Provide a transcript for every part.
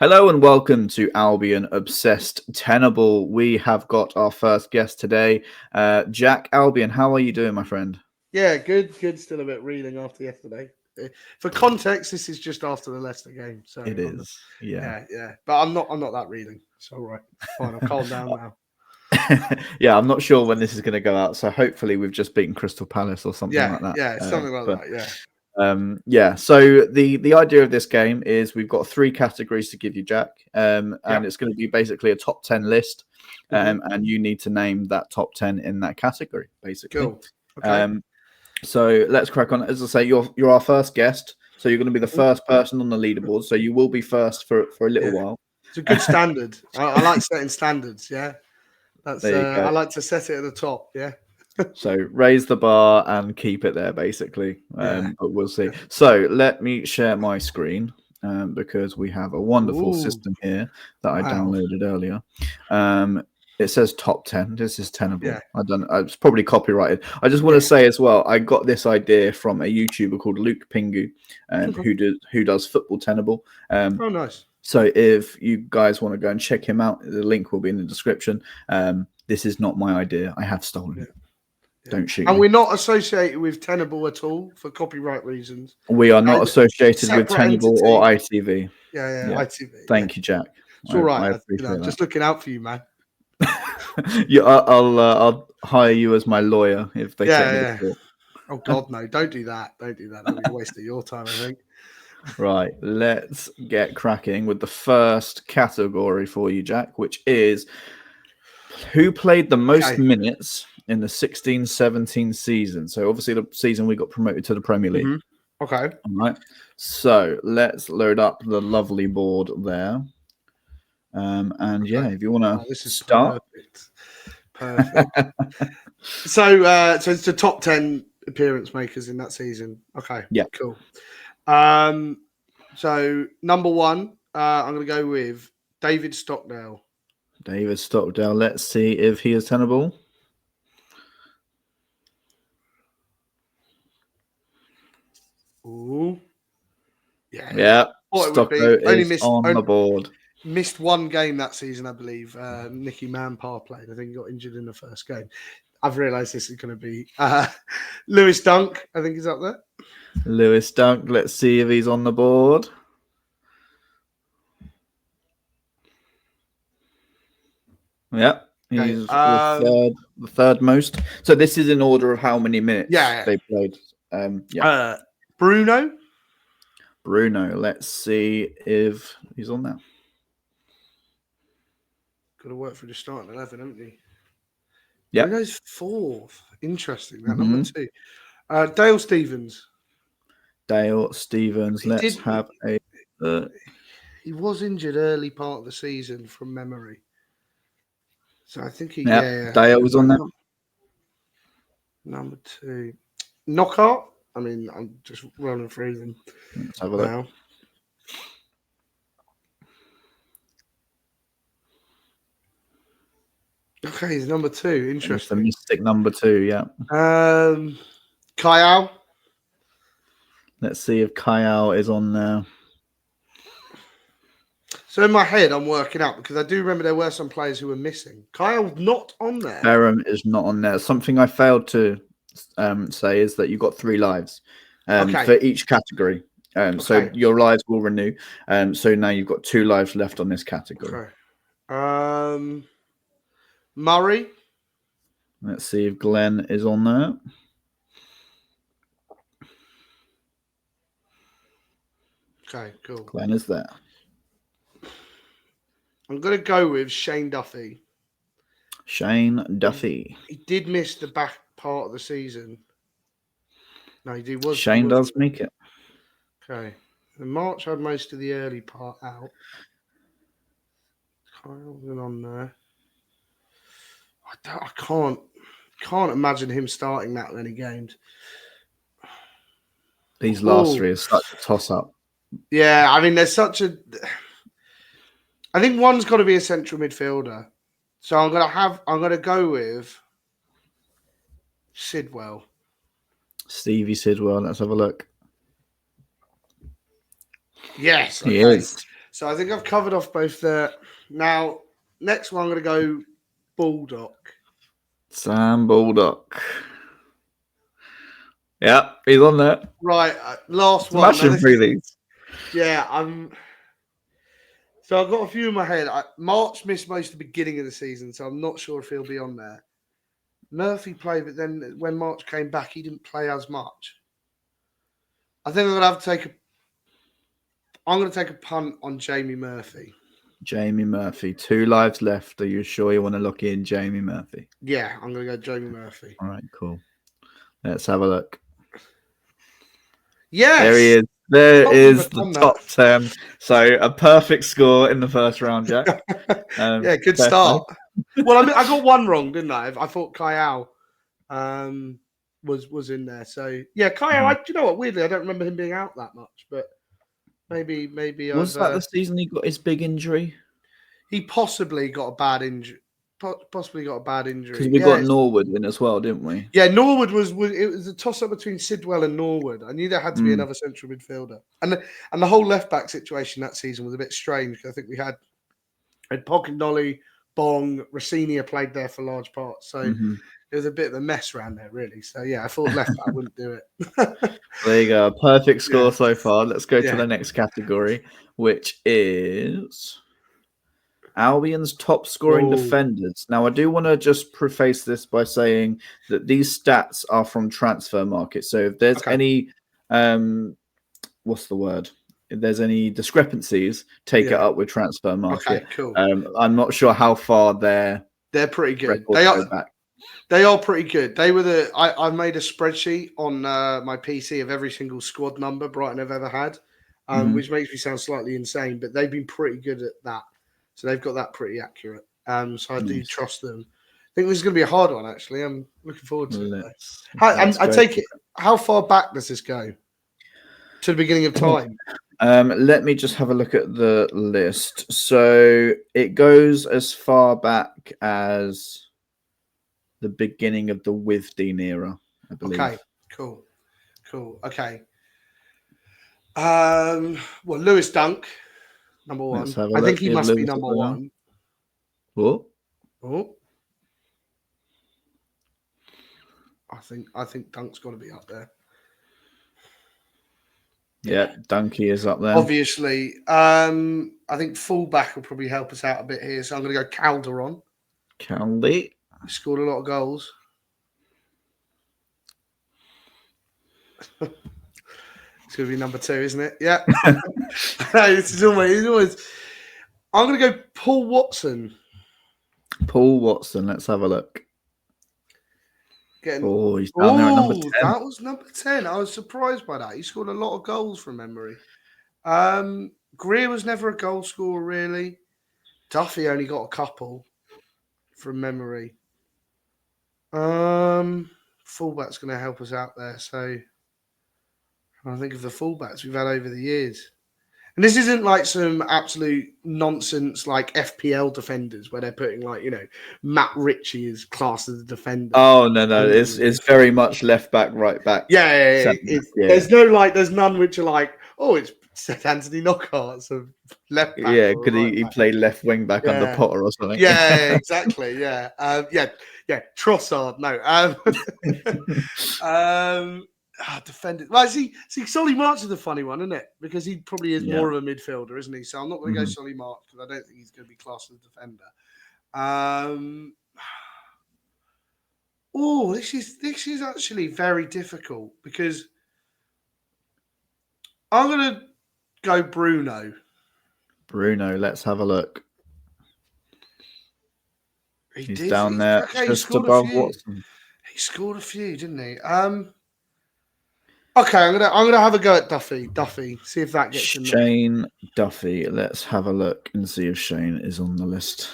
Hello and welcome to Albion Obsessed Tenable. We have got our first guest today, Jack Albion. How are you doing, my friend? Yeah, good. Still a bit reeling after yesterday. For context, this is just after the Leicester game, so It is, yeah. But I'm not that reeling. It's all right. It's fine. I'll calm down now. Yeah, I'm not sure when this is going to go out, so hopefully we've just beaten Crystal Palace or something like that. Yeah, something like that. Yeah. So the idea of this game is we've got three categories to give you, Jack, and it's going to be basically a top 10 list, and you need to name that top 10 in that category, basically. Cool. Okay. So let's crack on. As I say, you're our first guest, so you're going to be the first person on the leaderboard. So you will be first for a little while. It's a good standard. I like setting standards. Yeah, that's. There you go. I like to set it at the top. Yeah. So raise the bar and keep it there, basically. But we'll see. So let me share my screen because we have a wonderful system here that I downloaded earlier. It says top 10. This is tenable. Yeah. It's probably copyrighted. I just want to say as well, I got this idea from a YouTuber called Luke Pingu, who does football tenable. Oh, nice. So if you guys want to go and check him out, the link will be in the description. This is not my idea. I have stolen it. Don't shoot And me. we're not associated with Tenable at all for copyright reasons. We are not associated with Tenable or ITV. Yeah, ITV. Thank you, Jack. It's all right. I appreciate that. Just looking out for you, man. Yeah, I'll hire you as my lawyer if they take me to court. Oh God, no! Don't do that. Don't do that. That'll be a waste of your time, I think. Right, let's get cracking with the first category for you, Jack, which is who played the most minutes in the 16-17 season. So obviously the season we got promoted to the Premier League. Okay. All right. So let's load up the lovely board there. And yeah, if you want to start. Perfect. So it's the top 10 appearance makers in that season. Okay. Yeah. Cool. So number one, I'm going to go with David Stockdale. David Stockdale. Let's see if he is tenable. Ooh. Yeah. Stockdale is on the board. Missed one game that season, I believe. Nicky Manpar played. I think he got injured in the first game. I've realised this is going to be Lewis Dunk. I think he's up there. Lewis Dunk. Let's see if he's on the board. Yep. He's the third most. So this is in order of how many minutes they played. Bruno. Let's see if he's on there. Got to work for the starting 11, haven't you? Yeah. Bruno's fourth. Interesting. That number two. Dale Stevens. Let's have a. He was injured early part of the season from memory. So I think Dale was on there. Number two. Knockout. I mean, I'm just rolling through them. Let's have a look. Okay, he's number two. Interesting. The mystic number two, yeah. Kyle. Let's see if Kyle is on there. So in my head, I'm working out because I do remember there were some players who were missing. Kyle's not on there. Aram is not on there. Something I failed to say is that you've got 3 lives for each category. So your lives will renew. So now you've got 2 lives left on this category. Okay. Murray. Let's see if Glenn is on there. Okay, cool. Glenn is there. I'm going to go with Shane Duffy. Shane Duffy. He did miss the back part of the season. No, he did. Shane does make it. Okay. And March had most of the early part out. Kyle's on there. I can't imagine him starting that many games. These last 3 are such a toss-up. Yeah, I mean, there's such a... I think one's got to be a central midfielder. So I'm going to go with Sidwell. Stevie Sidwell. Let's have a look. Yes. He is. So I think I've covered off both the. Now, next one, I'm going to go Baldock. Sam Baldock. Yeah, he's on there. Right, last one. Smashing through these. Yeah, So I've got a few in my head. March missed most of the beginning of the season, so I'm not sure if he'll be on there. Murphy played, but then when March came back, he didn't play as much. I think I'm going to have to take a punt on Jamie Murphy. Jamie Murphy. 2 lives left. Are you sure you want to look in Jamie Murphy? Yeah, I'm going to go Jamie Murphy. All right, cool. Let's have a look. Yes! There he is. There is the top 10. So a perfect score in the first round, Jack. Yeah, good start. Well, I got one wrong, didn't I? I thought Kyle was in there. So yeah, Kyle. Do you know what? Weirdly, I don't remember him being out that much, but maybe was that the season he got his big injury? He possibly got a bad injury. Because we got Norwood in as well, didn't we? Yeah, Norwood was it was a toss up between Sidwell and Norwood. I knew there had to be another central midfielder, and the whole left back situation that season was a bit strange because I think we had Pognolly, Bong, Rossinia played there for large parts, so it was a bit of a mess around there, really. So yeah, I thought left back wouldn't do it. There you go, perfect score so far. Let's go to the next category, which is Albion's top scoring defenders. Now, I do want to just preface this by saying that these stats are from Transfer Market. So if there's any, what's the word? If there's any discrepancies, take it up with Transfer Market. Okay, cool. I'm not sure how far they're pretty good. They are pretty good. They were I made a spreadsheet on my PC of every single squad number Brighton have ever had, which makes me sound slightly insane, but they've been pretty good at that. So they've got that pretty accurate. So I do trust them. I think this is going to be a hard one, actually. I'm looking forward to it. I take it, how far back does this go? To the beginning of time? Let me just have a look at the list. So it goes as far back as the beginning of the Withdean era, I believe. Okay, cool. Okay. Well, Lewis Dunk. Number one. I think he must be number one. What? Oh. I think Dunk's got to be up there. Yeah, Dunky is up there. Obviously. I think fullback will probably help us out a bit here. So I'm going to go Calderon. Caldy. He scored a lot of goals. It's going to be number 2, isn't it? Yeah. This is always. I'm going to go Paul Watson. Paul Watson. Let's have a look. He's down there at number 10. That was number 10. I was surprised by that. He scored a lot of goals from memory. Greer was never a goal scorer, really. Duffy only got a couple from memory. Fullback's going to help us out there. So I think of the fullbacks we've had over the years. And this isn't like some absolute nonsense like FPL defenders where they're putting Matt Ritchie is classed as a defender. Oh no, it's very much left back, right back. Yeah. There's none which are like, it's Seth Anthony Knockharts of left back. Yeah, could he played left wing back under Potter or something? Yeah, exactly. Yeah. Trossard. No. Defender. Well, see, Solly March is a funny one, isn't it? Because he probably is more of a midfielder, isn't he? So I'm not going to go Solly March because I don't think he's going to be classed as a defender. This is actually very difficult because I'm going to go Bruno. Let's have a look. He's down there just above Watson. He scored a few, didn't he? Okay, I'm gonna have a go at Duffy. See if that gets in there. Shane Duffy. Let's have a look and see if Shane is on the list.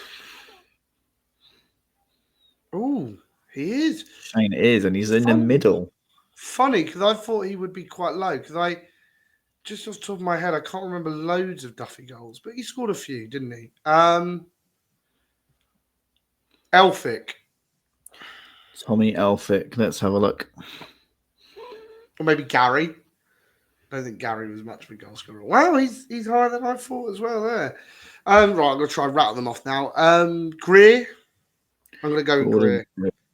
Oh, he is. Shane is, and he's in the middle. Funny, because I thought he would be quite low. Because I just off the top of my head, I can't remember loads of Duffy goals, but he scored a few, didn't he? Elphick. Tommy Elphick. Let's have a look. Or maybe Gary. I don't think Gary was much of a goal scorer. Wow, he's higher than I thought as well there. Right, I'm going to try and rattle them off now. Greer. I'm going to go with Greer.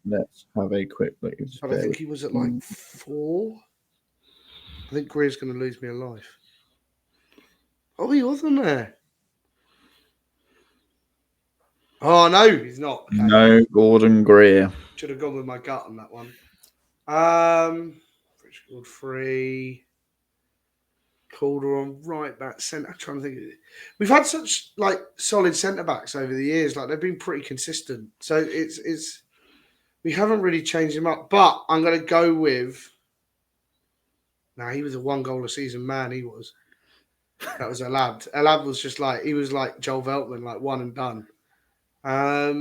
Let's have a quick look. But I think he was at like 4. I think Greer's going to lose me a life. Oh, he wasn't there. Oh, no, he's not. Okay. No, Gordon Greer. Should have gone with my gut on that one. Rich scored 3. Calderon, right back centre. I'm trying to think. We've had such like solid centre backs over the years. Like they've been pretty consistent. So it's we haven't really changed him up. But I'm going to go with. Now he was a 1 goal a season man. He was. That was Elab. Elab was just like he was like Joel Veltman, like one and done. How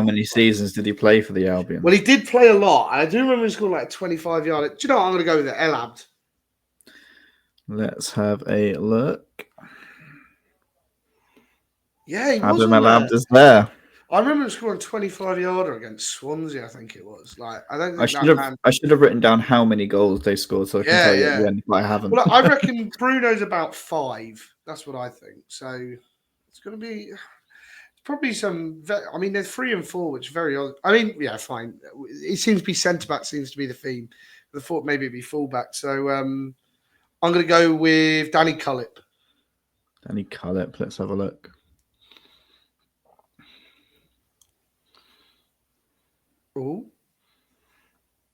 many seasons did he play for the Albion? Well, he did play a lot. I do remember he scored like 25 yards. Do you know what? I'm going to go with it. Elab. Let's have a look. Yeah, he was. Adam Elab is there. I remember him scoring 25-yarder against Swansea. I think it was. Like I don't. Think I should have written down how many goals they scored, so I can tell you when I haven't. Well, I reckon Bruno's about 5. That's what I think. So it's going to be probably some. I mean, there's 3 and 4, which is very odd. I mean, yeah, fine. It seems to be centre back. Seems to be the theme. I thought maybe it'd be fullback. So I'm going to go with Danny Cullip. Danny Cullip. Let's have a look. Oh.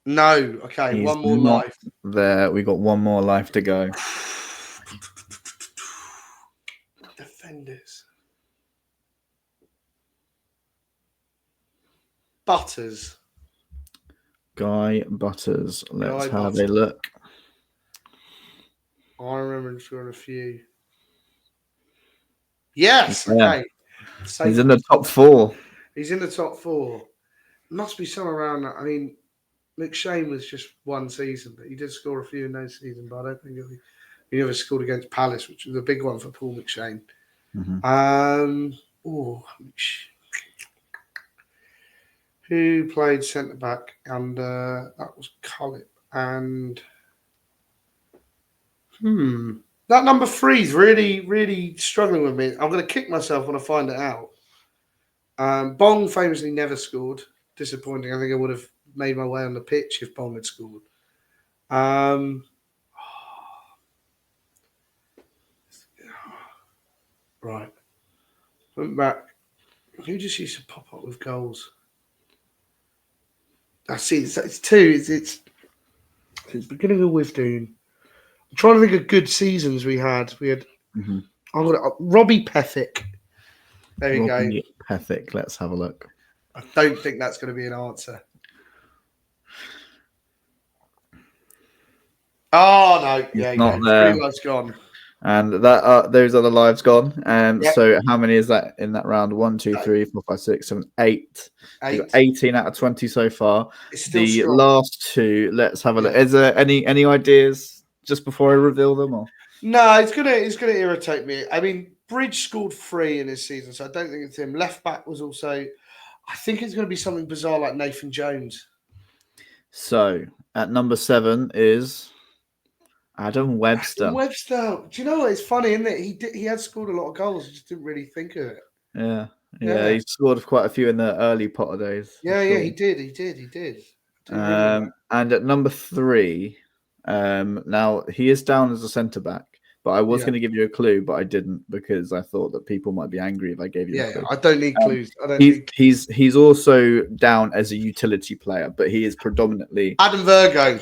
No. Okay. He's one more life. There. We got one more life to go. Defenders. Butters. Guy Butters. Let's have a look. I remember him scoring a few. Yes. Okay. He's in the top 4. He's in the top 4. Must be somewhere around that. I mean, McShane was just 1 season, but he did score a few in those seasons. But I don't think he ever scored against Palace, which was a big one for Paul McShane. Mm-hmm. Who played centre back? And that was Cullip. And that number 3 is really, really struggling with me. I'm going to kick myself when I find it out. Bong famously never scored. Disappointing. I think I would have made my way on the pitch if Bong had scored. Right. Went back. Who just used to pop up with goals? I see. It's 2. It's beginning of Withdoon. I'm trying to think of good seasons we had. I'm gonna Robbie Pethick. There you go. Pethick. Let's have a look. I don't think that's going to be an answer. Oh no! Yeah, not there. 3 lives gone. And that those are the lives gone. Yep. So how many is that in that round? 1, 2, 3, 4, 5, 6, 7, 8. 18 out of 20 so far. The strong. last 2. Let's have a look. Is there any ideas just before I reveal them? Or no, it's gonna irritate me. I mean, Bridge scored 3 in his season, so I don't think it's him. Left back was also. I think it's going to be something bizarre like Nathan Jones. So at number 7 is Adam Webster. Adam Webster. Do you know what? It's funny, isn't it? He had scored a lot of goals. I just didn't really think of it. Yeah. He scored quite a few in the early Potter days. Yeah, he did. And at number 3, now he is down as a centre back. But I was going to give you a clue, but I didn't because I thought that people might be angry if I gave you a clue. I don't need clues. He's also down as a utility player, but he is predominantly Adam Virgo.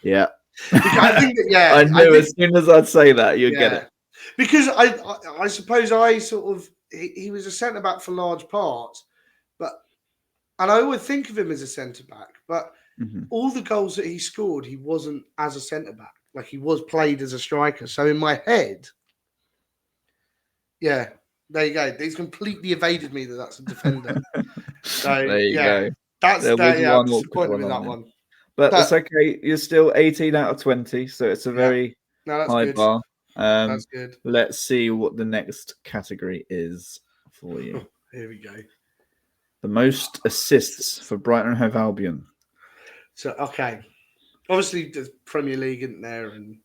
Yeah. I think that, I knew as soon as I'd say that, you'd get it. Because I suppose I sort of he was a centre back for large parts, and I would think of him as a centre back, but all the goals that he scored, he wasn't as a centre back. Like he was played as a striker. So in my head, there you go. He's completely evaded me that's a defender. So there you go. That's I'm disappointed with that one. But that's okay. You're still 18 out of 20, so it's a very high bar. That's good. Let's see what the next category is for you. Here we go. The most assists for Brighton Hove Albion. So, okay. Obviously, the Premier League isn't there, and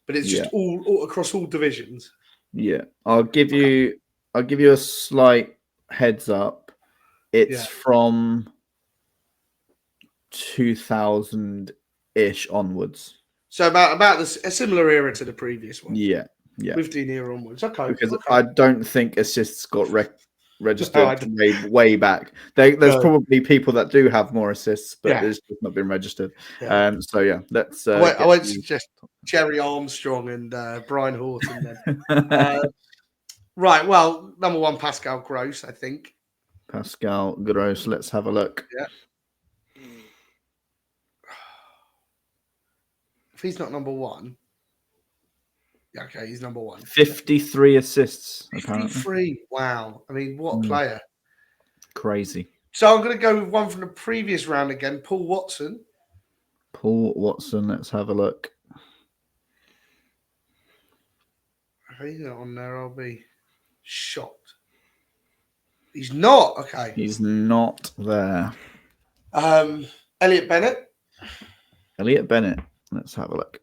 but it's just all across all divisions. Yeah, I'll give you a slight heads up. It's from 2000-ish onwards. So about a similar era to the previous one. Yeah. 15 era onwards. Okay. Because I don't think assists got registered way back. There's probably people that do have more assists, but it's just not been registered. So yeah, let's. I won't suggest Jerry Armstrong and Brian Horton then. Right. Well, number 1, Pascal Gross, I think. Pascal Gross. Let's have a look. Yeah. If he's not number 1. Okay, he's number 1. 53 assists. 53. Apparently. Wow. I mean, what a player. Crazy. So I'm going to go with one from the previous round again, Paul Watson. Let's have a look. If he's not on there, I'll be shocked. He's not. Okay. He's not there. Elliot Bennett. Let's have a look.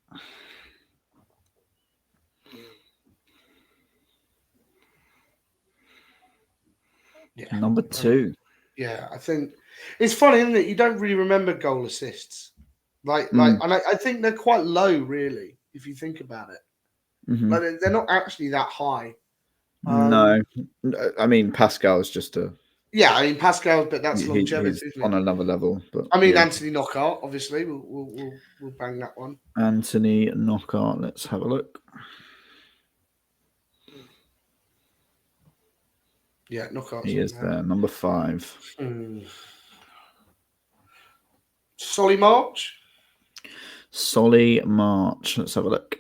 Yeah. Number 2. Yeah, I think it's funny, isn't it? You don't really remember goal assists. And I think they're quite low, really, if you think about it. Like they're not actually that high. No, I mean Pascal is just a. Yeah, I mean Pascal, but that's longevity, isn't it? On another level. But I mean Anthony Knockaert, obviously, we'll bang that one. Anthony Knockaert. Let's have a look. Yeah, Knockaert. He is there, number 5. Solly March. Let's have a look.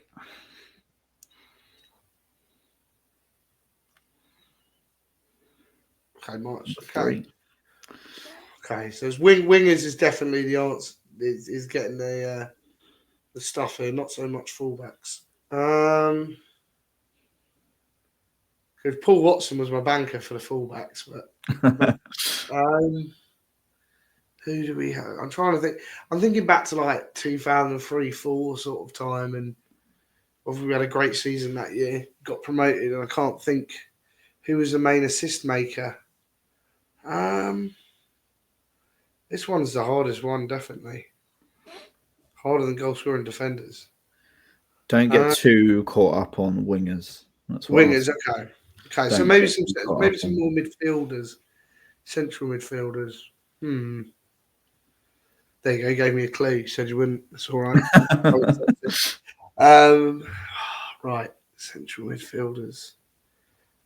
Okay, March. Okay. Okay, so wingers is definitely the answer. Is getting the stuff here, not so much fullbacks. Because Paul Watson was my banker for the fullbacks, but who do we have? I'm trying to think. I'm thinking back to like 2003-04 sort of time, and we had a great season that year. Got promoted, and I can't think who was the main assist maker. This one's the hardest one, definitely. Harder than goal scoring defenders. Don't get too caught up on wingers. That's wingers, okay. Okay, so maybe some more midfielders, central midfielders. There you go. You gave me a clue. You said you wouldn't. That's all right. Right, central midfielders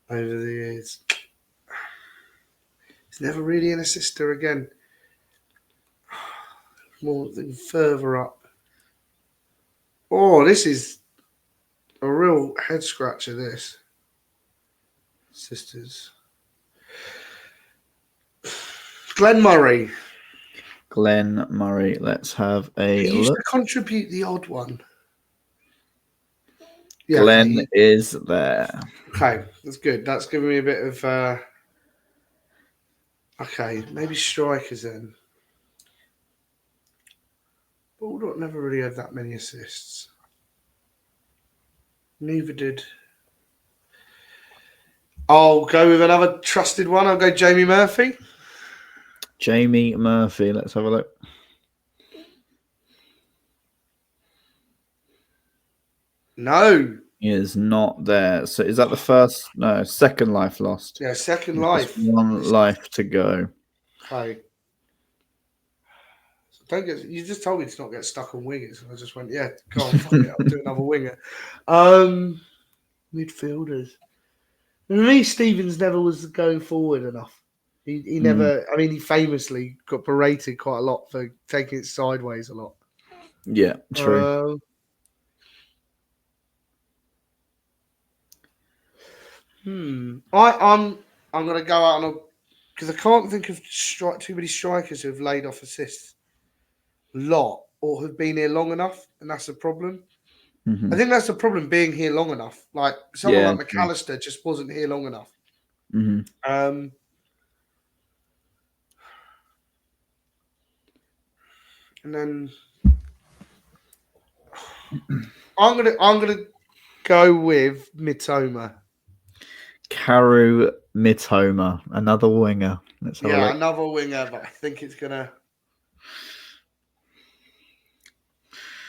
over the years. He's never really an assister again. More than further up. Oh, this is a real head scratcher. This. Sisters. Glenn Murray. Let's have a look. He used to contribute the odd one. Yeah, Glenn is there. Okay, that's good. That's giving me a bit of. Okay, maybe strikers then. Bulldog never really had that many assists. Neither did. I'll go with another trusted one. I'll go Jamie Murphy. Let's have a look. No. He is not there. So is that the first? No, second life lost. Yeah, second life. One life to go. Okay. You just told me to not get stuck on wingers, and I just went, yeah, go on, fuck it, I'll do another winger. Midfielders. For me, Stevens never was going forward enough. He never. I mean, he famously got berated quite a lot for taking it sideways a lot. Yeah, true. I'm gonna go out on because I can't think of too many strikers who have laid off assists a lot or have been here long enough, and that's the problem. I think that's the problem, being here long enough. Like someone like McAllister just wasn't here long enough. And then I'm gonna go with Mitoma. Karu Mitoma, another winger. Let's have a look. Another winger, but I think it's gonna.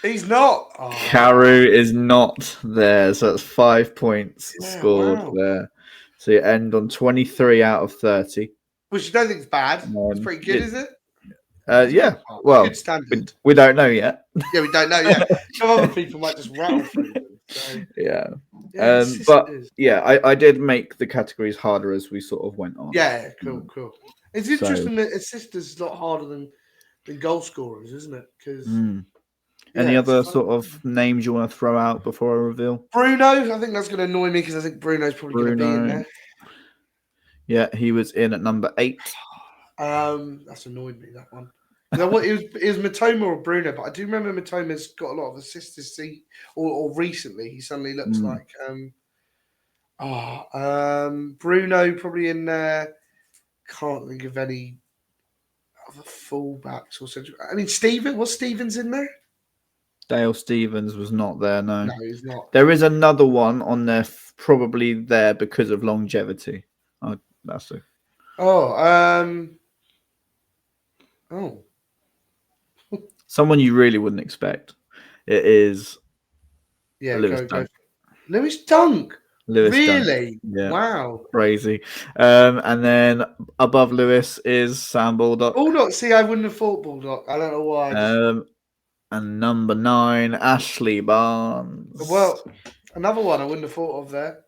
He's not. Oh. Karu is not there, so that's 5 points scored there. So you end on 23 out of 30. Which you don't think is bad. It's pretty good, is it? Yeah. Well, good standard. We don't know yet. Yeah, we don't know yet. Some other people might just rattle through them. So. Yeah. But yeah, I did make the categories harder as we sort of went on. Yeah, cool. It's interesting that assisters is a lot harder than goal scorers, isn't it? Because any other sort of names you want to throw out before I reveal? Bruno, I think that's going to annoy me because I think Bruno's probably going to be in there. Yeah, he was in at number 8. That's annoyed me, that one. You know what? It was Mitoma or Bruno, but I do remember Mitoma's got a lot of assists this season, or recently. He suddenly looks like Bruno probably in there. Can't think of any other fullbacks or central. I mean, Stevens in there? Dale Stevens was not there. No, he's not. There is another one on there, probably there because of longevity. Oh, that's it. Someone you really wouldn't expect. It is. Lewis Dunk. Lewis Dunk. Really? Yeah. Wow. Crazy. And then above Lewis is Sam Baldock. Baldock. See, I wouldn't have thought Baldock. I don't know why. And number 9, Ashley Barnes. Well, another one I wouldn't have thought of there.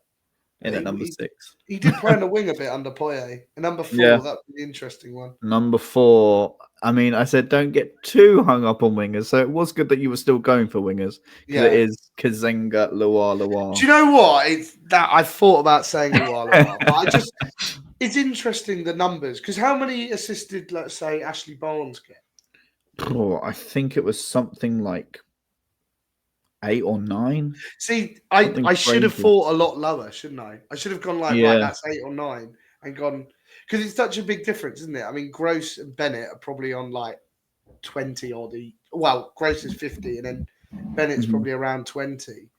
In at number 6. He did play on the wing a bit under Poyet. And number 4, that'd be the interesting one. Number 4. I mean, I said don't get too hung up on wingers, so it was good that you were still going for wingers. Yeah, it is Kazenga Loa. Do you know what? It's that I thought about saying Loa, but it's interesting the numbers because how many assisted, let's say, Ashley Barnes get? Oh, I think it was something like 8 or 9. See, I should have thought a lot lower, shouldn't I? I should have gone like, right, that's 8 or 9, and gone. Because it's such a big difference, isn't it? I mean, Gross and Bennett are probably on like 20 odd. Well, Gross is 50, and then Bennett's probably around 20.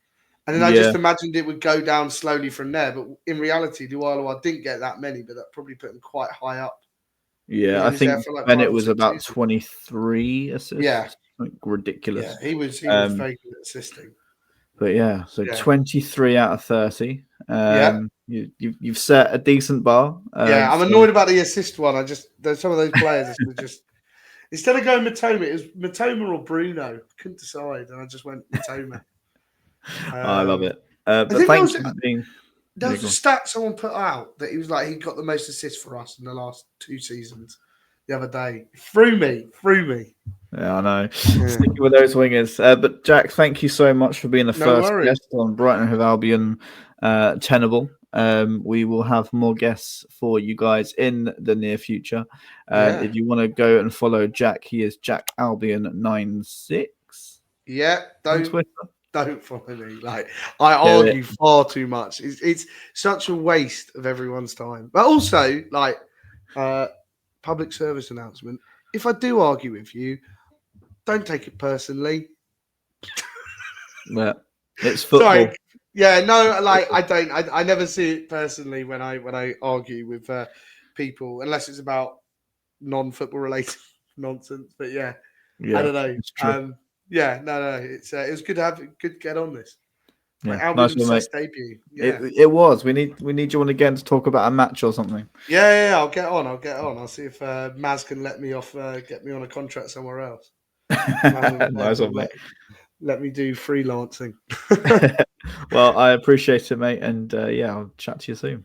And then I just imagined it would go down slowly from there. But in reality, Dualoa didn't get that many, but that probably put him quite high up. Yeah, I think like Bennett was about 23 assists. Yeah. Like ridiculous. Yeah, he was very good at assisting. But yeah, so 23 out of 30. You've set a decent bar. I'm annoyed about the assist one. There's some of those players just instead of going Mitoma, it was Mitoma or Bruno. I couldn't decide, and I just went Mitoma. I love it. But thanks for being. There was a stat someone put out that he was like he got the most assists for us in the last 2 seasons. The other day, threw me. Yeah, I know. Sticking with those wingers. But Jack, thank you so much for being the first guest on Brighton Hove Albion Tenable. We will have more guests for you guys in the near future. If you want to go and follow Jack, he is Jack Albion 96. Yeah, don't follow me. Like I argue far too much. It's such a waste of everyone's time. But also, like public service announcement. If I do argue with you, don't take it personally. Yeah, it's football. Sorry. Yeah, no, like I don't. I never see it personally when I argue with people, unless it's about non-football related nonsense. But yeah, I don't know. No. It was good to get on this. Yeah, nice one, debut. Yeah. It was. We need you on again to talk about a match or something. Yeah. I'll get on. I'll see if Maz can let me off, get me on a contract somewhere else. Nice one, mate. Let me do freelancing. Well, I appreciate it, mate, and I'll chat to you soon.